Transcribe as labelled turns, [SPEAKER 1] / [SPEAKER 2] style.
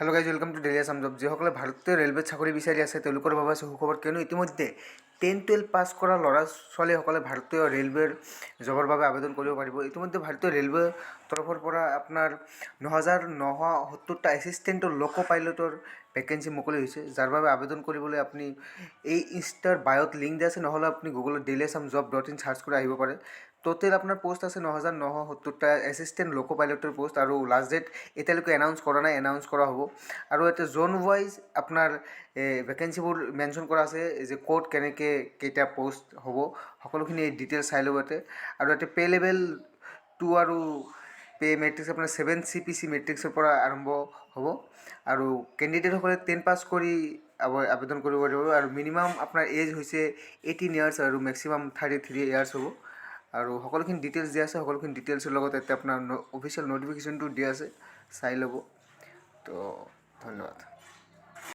[SPEAKER 1] Hello' guys, welcome to daily Assam job. যিসকলে ভাৰতীয় ৰেলৱেত চাকৰি বিচাৰি আছে তেওঁলোকৰ বাবে আছে সুখবৰ, কিয়নো ইতিমধ্যে 10-12 পাছ কৰা ল'ৰা ছোৱালীসকলে ভাৰতীয় ৰেলৱেৰ জবৰ বাবে আবেদন কৰিব পাৰিব। ইতিমধ্যে ভাৰতীয় ৰেলৱে তৰফৰ পৰা আপোনাৰ 9,970টা এছিষ্টেণ্ট লোক পাইলটৰ ভেকেঞ্চি মুকলি হৈছে, যাৰ বাবে আবেদন কৰিবলৈ আপুনি এই ইনষ্টাৰ বায়'ত লিংক দিয়া আছে, নহ'লে আপুনি গুগলত dailyassamjob.in চাৰ্চ কৰি আহিব পাৰে। টোটেল আপোনাৰ পোষ্ট আছে 9,970টা এছিষ্টেণ্ট লোক পাইলটৰ পোষ্ট, আৰু লাষ্ট ডেট এতিয়ালৈকে এনাউন্স কৰা নাই, এনাউন্স কৰা হ'ব। আৰু ইয়াতে জ'ন ৱাইজ আপোনাৰ ভেকেঞ্চিবোৰ মেনশ্যন কৰা আছে, যে ক'ত কেনেকৈ কেইটা পোষ্ট হ'ব, সকলোখিনি ডিটেইলছ চাই ল'ব ইয়াতে। আৰু ইয়াতে পে' লেভেল 2 আৰু পে' মেট্ৰিক্স আপোনাৰ 7 CPC মেট্ৰিক্সৰ পৰা আৰম্ভ হ'ব। আৰু কেণ্ডিডেটসকলে 10 পাছ কৰি আবেদন কৰিব পাৰিব। আৰু মিনিমাম আপোনাৰ এজ হৈছে 18 ইয়াৰ্ছ আৰু মেক্সিমাম 33 ইয়াৰ্ছ হ'ব। আৰু সকলোখিনি ডিটেইলছ দিয়া আছে, সকলোখিনি ডিটেইলছৰ লগত ইয়াতে আপোনাৰ অফিচিয়েল ন'টিফিকেশ্যনটো দিয়া আছে, চাই ল'ব। তো ধন্যবাদ।